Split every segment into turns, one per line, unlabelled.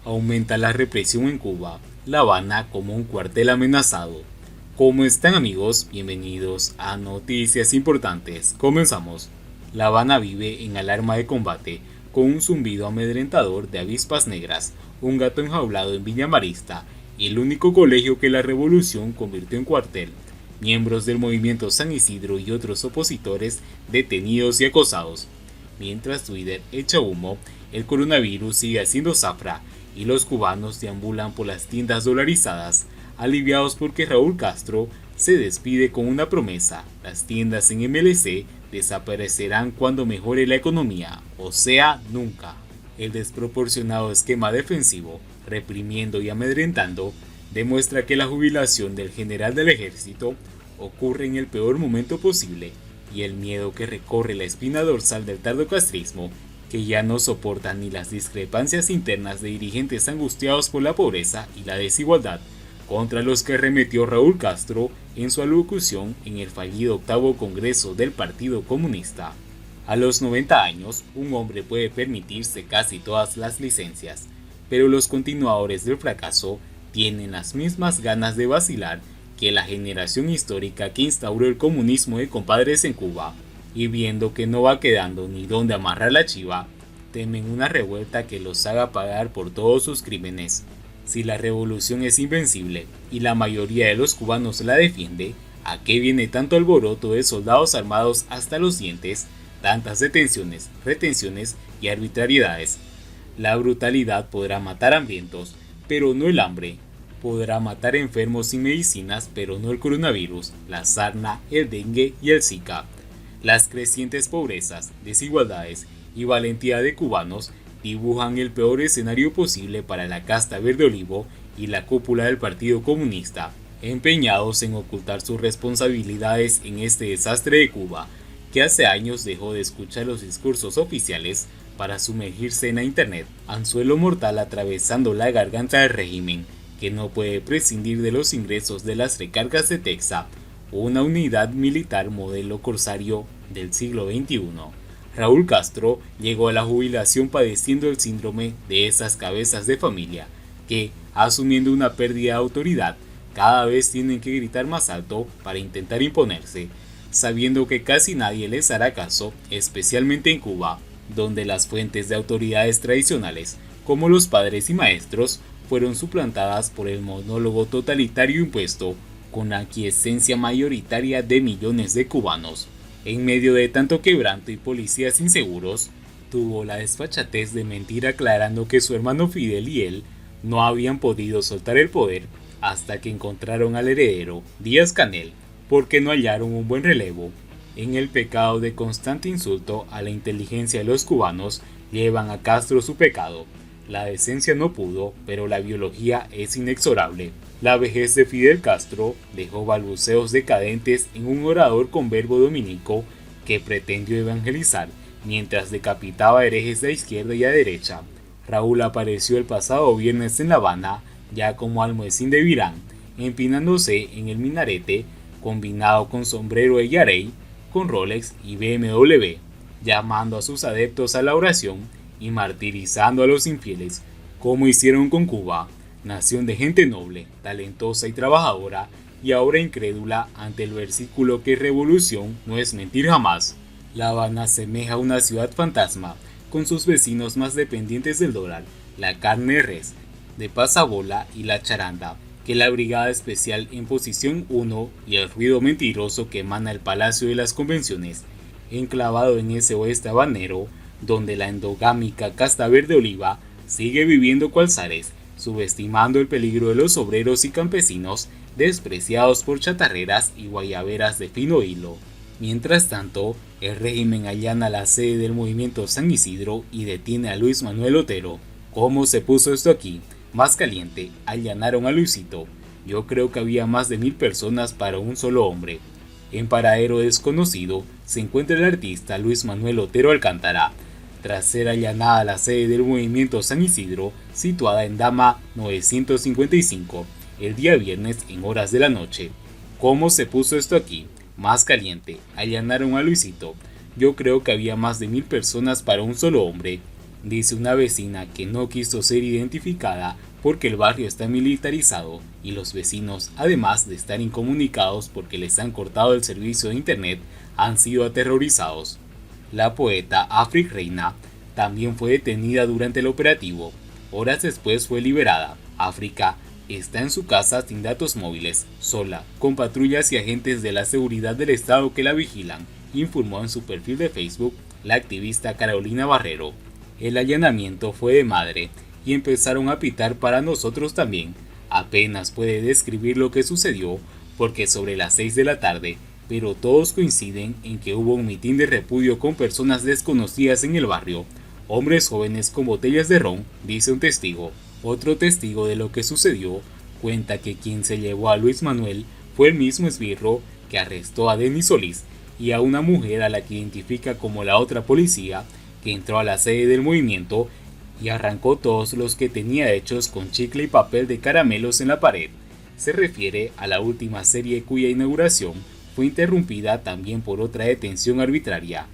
Aumenta la represión en Cuba, La Habana como un cuartel amenazado. ¿Cómo están amigos? Bienvenidos a Noticias Importantes. Comenzamos. La Habana vive en alarma de combate, con un zumbido amedrentador de avispas negras, un gato enjaulado en Villa Marista y el único colegio que la revolución convirtió en cuartel. Miembros del movimiento San Isidro y otros opositores detenidos y acosados. Mientras Twitter echa humo, el coronavirus sigue haciendo zafra y los cubanos deambulan por las tiendas dolarizadas, aliviados porque Raúl Castro se despide con una promesa: las tiendas en MLC desaparecerán cuando mejore la economía, o sea, nunca. El desproporcionado esquema defensivo, reprimiendo y amedrentando, demuestra que la jubilación del general del ejército ocurre en el peor momento posible, y el miedo que recorre la espina dorsal del tardocastrismo, que ya no soporta ni las discrepancias internas de dirigentes angustiados por la pobreza y la desigualdad, contra los que arremetió Raúl Castro en su alocución en el fallido octavo Congreso del Partido Comunista. A los 90 años, un hombre puede permitirse casi todas las licencias, pero los continuadores del fracaso tienen las mismas ganas de vacilar que la generación histórica que instauró el comunismo de compadres en Cuba, y viendo que no va quedando ni dónde amarrar la chiva, temen una revuelta que los haga pagar por todos sus crímenes. Si la revolución es invencible y la mayoría de los cubanos la defiende, ¿a qué viene tanto alboroto de soldados armados hasta los dientes, tantas detenciones, retenciones y arbitrariedades? La brutalidad podrá matar hambrientos, pero no el hambre. Podrá matar enfermos sin medicinas, pero no el coronavirus, la sarna, el dengue y el Zika. Las crecientes pobrezas, desigualdades y valentía de cubanos dibujan el peor escenario posible para la casta verde olivo y la cúpula del Partido Comunista, empeñados en ocultar sus responsabilidades en este desastre de Cuba, que hace años dejó de escuchar los discursos oficiales para sumergirse en la internet, anzuelo mortal atravesando la garganta del régimen, que no puede prescindir de los ingresos de las recargas de Texas, una unidad militar modelo corsario del siglo XXI. Raúl Castro llegó a la jubilación padeciendo el síndrome de esas cabezas de familia que, asumiendo una pérdida de autoridad, cada vez tienen que gritar más alto para intentar imponerse, sabiendo que casi nadie les hará caso, especialmente en Cuba, donde las fuentes de autoridades tradicionales, como los padres y maestros, fueron suplantadas por el monólogo totalitario impuesto con la aquiescencia mayoritaria de millones de cubanos. En medio de tanto quebranto y policías inseguros, tuvo la desfachatez de mentir aclarando que su hermano Fidel y él no habían podido soltar el poder hasta que encontraron al heredero, Díaz-Canel, porque no hallaron un buen relevo. En el pecado de constante insulto a la inteligencia de los cubanos, llevan a Castro su pecado. La decencia no pudo, pero la biología es inexorable. La vejez de Fidel Castro dejó balbuceos decadentes en un orador con verbo dominico que pretendió evangelizar mientras decapitaba herejes de izquierda y a derecha. Raúl apareció el pasado viernes en La Habana, ya como Almuecín de Virán, empinándose en el minarete, combinado con sombrero de Yarey, con Rolex y BMW, llamando a sus adeptos a la oración y martirizando a los infieles, como hicieron con Cuba, nación de gente noble, talentosa y trabajadora, y ahora incrédula ante el versículo que revolución no es mentir jamás. La Habana asemeja a una ciudad fantasma, con sus vecinos más dependientes del dólar, la carne de res, de pasabola y la charanda, que la Brigada Especial en Posición 1 y el ruido mentiroso que emana el Palacio de las Convenciones, enclavado en ese oeste habanero, donde la endogámica casta verde oliva sigue viviendo cual zares, subestimando el peligro de los obreros y campesinos despreciados por chatarreras y guayaberas de fino hilo. Mientras tanto, el régimen allana la sede del movimiento San Isidro y detiene a Luis Manuel Otero. ¿Cómo se puso esto aquí? Más caliente, allanaron a Luisito. Yo creo que había más de 1000 personas para un solo hombre. En paradero desconocido se encuentra el artista Luis Manuel Otero Alcántara, tras ser allanada la sede del movimiento San Isidro, situada en Dama 955, el día viernes en horas de la noche. ¿Cómo se puso esto aquí? Más caliente, allanaron a Luisito. Yo creo que había más de 1000 personas para un solo hombre. dice una vecina que no quiso ser identificada porque el barrio está militarizado y los vecinos, además de estar incomunicados porque les han cortado el servicio de internet, han sido aterrorizados. La poeta Afrik Reina también fue detenida durante el operativo. Horas después fue liberada. África está en su casa sin datos móviles, sola, con patrullas y agentes de la seguridad del estado que la vigilan, informó en su perfil de Facebook la activista Carolina Barrero. El allanamiento fue de madre y empezaron a pitar para nosotros también. Apenas puede describir lo que sucedió porque sobre las 6 de la tarde, pero todos coinciden en que hubo un mitin de repudio con personas desconocidas en el barrio, hombres jóvenes con botellas de ron, dice un testigo. Otro testigo de lo que sucedió cuenta que quien se llevó a Luis Manuel fue el mismo esbirro que arrestó a Denis Solís y a una mujer a la que identifica como la otra policía que entró a la sede del movimiento y arrancó todos los que tenía hechos con chicle y papel de caramelos en la pared. Se refiere a la última serie cuya inauguración fue interrumpida también por otra detención arbitraria.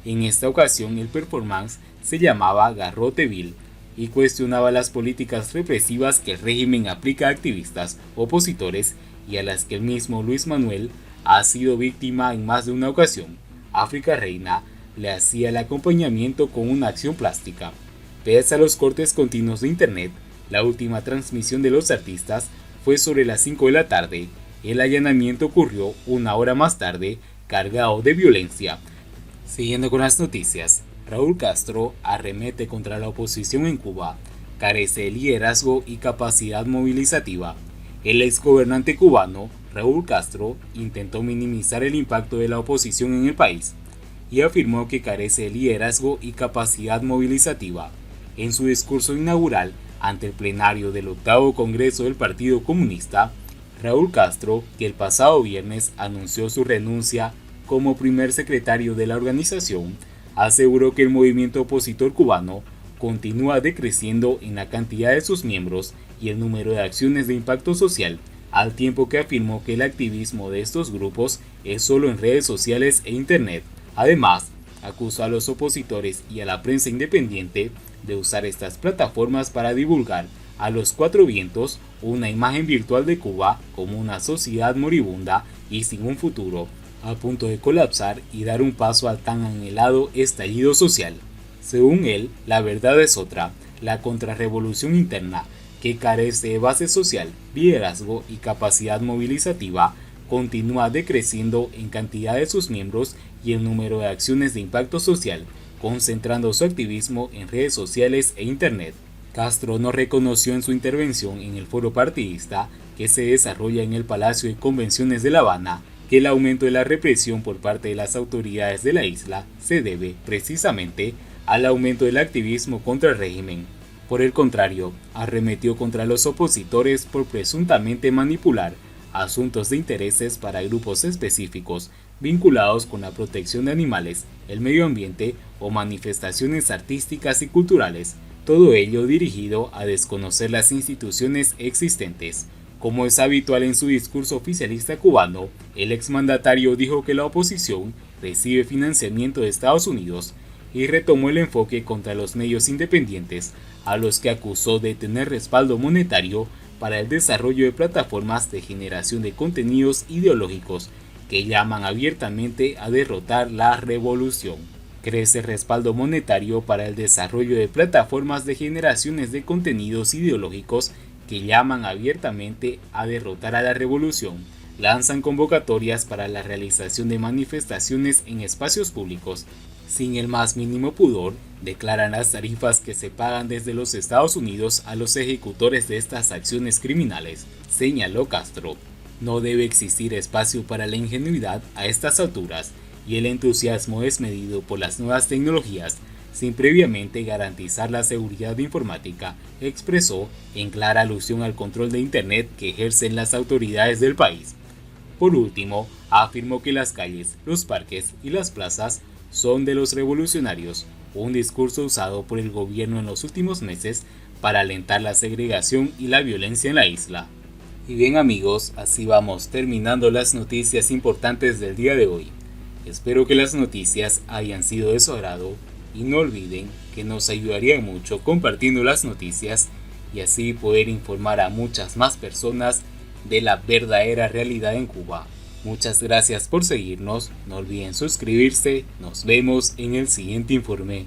En esta ocasión el performance se llamaba Garroteville y cuestionaba las políticas represivas que el régimen aplica a activistas, opositores y a las que el mismo Luis Manuel ha sido víctima en más de una ocasión. África Reina le hacía el acompañamiento con una acción plástica. Pese a los cortes continuos de internet, la última transmisión de los artistas fue sobre las 5 de la tarde. El allanamiento ocurrió una hora más tarde, cargado de violencia. Siguiendo con las noticias, Raúl Castro arremete contra la oposición en Cuba, carece de liderazgo y capacidad movilizativa. El exgobernante cubano, Raúl Castro, intentó minimizar el impacto de la oposición en el país y afirmó que carece de liderazgo y capacidad movilizativa. En su discurso inaugural ante el plenario del 8º Congreso del Partido Comunista, Raúl Castro, que el pasado viernes anunció su renuncia como primer secretario de la organización, aseguró que el movimiento opositor cubano continúa decreciendo en la cantidad de sus miembros y el número de acciones de impacto social, al tiempo que afirmó que el activismo de estos grupos es solo en redes sociales e internet. Además, acusó a los opositores y a la prensa independiente de usar estas plataformas para divulgar a los cuatro vientos una imagen virtual de Cuba como una sociedad moribunda y sin un futuro, a punto de colapsar y dar un paso al tan anhelado estallido social. Según él, la verdad es otra, la contrarrevolución interna, que carece de base social, liderazgo y capacidad movilizativa, continúa decreciendo en cantidad de sus miembros y el número de acciones de impacto social, concentrando su activismo en redes sociales e internet. Castro no reconoció en su intervención en el foro partidista que se desarrolla en el Palacio de Convenciones de La Habana que el aumento de la represión por parte de las autoridades de la isla se debe, precisamente, al aumento del activismo contra el régimen. Por el contrario, arremetió contra los opositores por presuntamente manipular asuntos de intereses para grupos específicos vinculados con la protección de animales, el medio ambiente o manifestaciones artísticas y culturales, todo ello dirigido a desconocer las instituciones existentes. Como es habitual en su discurso oficialista cubano, el exmandatario dijo que la oposición recibe financiamiento de Estados Unidos y retomó el enfoque contra los medios independientes, a los que acusó de tener respaldo monetario para el desarrollo de plataformas de generación de contenidos ideológicos que llaman abiertamente a derrotar la revolución. Crece respaldo monetario para el desarrollo de plataformas de generaciones de contenidos ideológicos que llaman abiertamente a derrotar a la revolución. Lanzan convocatorias para la realización de manifestaciones en espacios públicos. Sin el más mínimo pudor, declaran las tarifas que se pagan desde los Estados Unidos a los ejecutores de estas acciones criminales, señaló Castro. No debe existir espacio para la ingenuidad a estas alturas, y el entusiasmo desmedido por las nuevas tecnologías, sin previamente garantizar la seguridad informática, expresó en clara alusión al control de Internet que ejercen las autoridades del país. Por último, afirmó que las calles, los parques y las plazas son de los revolucionarios, un discurso usado por el gobierno en los últimos meses para alentar la segregación y la violencia en la isla. Y bien amigos, así vamos terminando las noticias importantes del día de hoy. Espero que las noticias hayan sido de su agrado y no olviden que nos ayudarían mucho compartiendo las noticias y así poder informar a muchas más personas de la verdadera realidad en Cuba. Muchas gracias por seguirnos, no olviden suscribirse, nos vemos en el siguiente informe.